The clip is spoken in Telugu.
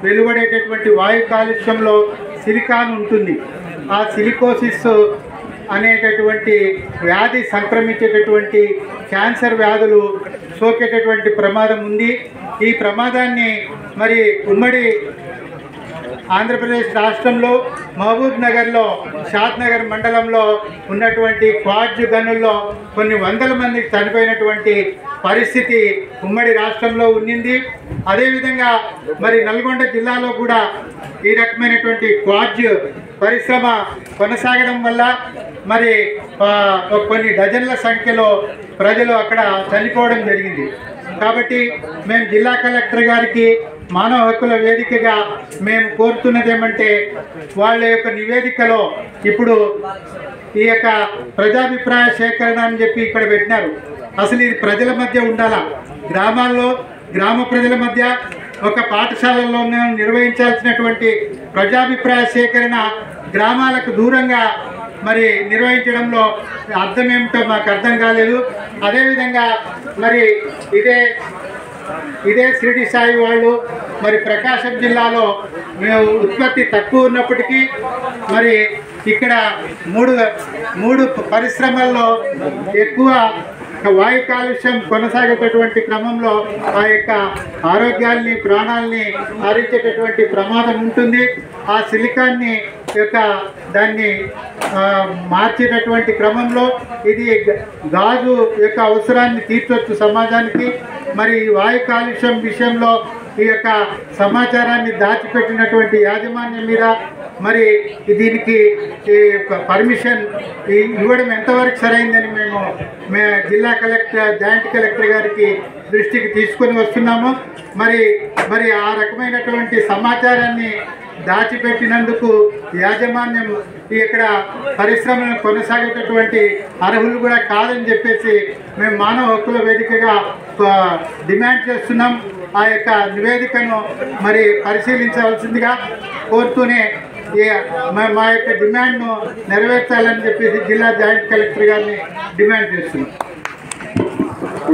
వెలువడేటటువంటి వాయు కాలుష్యంలో సిలికాన్ ఉంటుంది. ఆ సిలికోసిస్ అనేటటువంటి వ్యాధి సంక్రమించేటటువంటి క్యాన్సర్ వ్యాధులు సోకేటటువంటి ప్రమాదం ఉంది. ఈ ప్రమాదాన్ని మరి ఉమ్మడి ఆంధ్రప్రదేశ్ రాష్ట్రంలో మహబూబ్ నగర్లో షాద్నగర్ మండలంలో ఉన్నటువంటి క్వాడ్జ్ గనుల్లో కొన్ని వందల మంది చనిపోయినటువంటి పరిస్థితి ఉమ్మడి రాష్ట్రంలో ఉన్నింది. అదేవిధంగా మరి నల్గొండ జిల్లాలో కూడా ఈ రకమైనటువంటి క్వాడ్జ్ పరిశ్రమ కొనసాగడం వల్ల మరి కొన్ని డజన్ల సంఖ్యలో ప్రజలు అక్కడ చనిపోవడం జరిగింది. కాబట్టి మేము జిల్లా కలెక్టర్ గారికి మానవ హక్కుల వేదికగా మేము కోరుతున్నది ఏమంటే, వాళ్ళ యొక్క నివేదికలో ఇప్పుడు ఈ యొక్క ప్రజాభిప్రాయ సేకరణ అని చెప్పి ఇక్కడ పెట్టినారు. అసలు ఇది ప్రజల మధ్య ఉండాలా, గ్రామాల్లో గ్రామ ప్రజల మధ్య ఒక పాఠశాలల్లో నిర్వహించాల్సినటువంటి ప్రజాభిప్రాయ సేకరణ గ్రామాలకు దూరంగా మరి నిర్వహించడంలో అర్థం ఏమిటో మాకు అర్థం కాలేదు. అదేవిధంగా మరి ఇదే షిరిడి సాయి వాళ్ళు మరి ప్రకాశం జిల్లాలో ఉత్పత్తి తక్కువ ఉన్నప్పటికీ మరి ఇక్కడ మూడు పరిశ్రమల్లో ఎక్కువ వాయు కాలుష్యం కొనసాగేటటువంటి క్రమంలో ఆ యొక్క ఆరోగ్యాల్ని ప్రాణాలని హరించేటటువంటి ప్రమాదం ఉంటుంది. ఆ సిలికాన్ని దాన్ని మార్చేటటువంటి క్రమంలో ఇది గాజు యొక్క అవసరాన్ని తీర్చొచ్చు సమాజానికి. మరి వాయు కాలుష్యం విషయంలో ఈ యొక్క సమాచారాన్ని దాచిపెట్టినటువంటి యాజమాన్యం మీద మరి దీనికి పర్మిషన్ ఇవ్వడం ఎంతవరకు సరైందని మేము జిల్లా కలెక్టర్ జాయింట్ కలెక్టర్ గారికి దృష్టికి తీసుకొని వస్తున్నాము. మరి ఆ రకమైనటువంటి సమాచారాన్ని దాచిపెట్టినందుకు యాజమాన్యం ఇక్కడ పరిశ్రమలను కొనసాగేటటువంటి అర్హులు కూడా కాదని చెప్పేసి మేము మానవ హక్కుల వేదికగా డిమాండ్ చేస్తున్నాం. ఆ యొక్క నివేదికను మరి పరిశీలించవలసిందిగా కోరుతూనే మా యొక్క డిమాండ్ను నెరవేర్చాలని చెప్పేసి జిల్లా జాయింట్ కలెక్టర్ గారిని డిమాండ్ చేస్తున్నాం.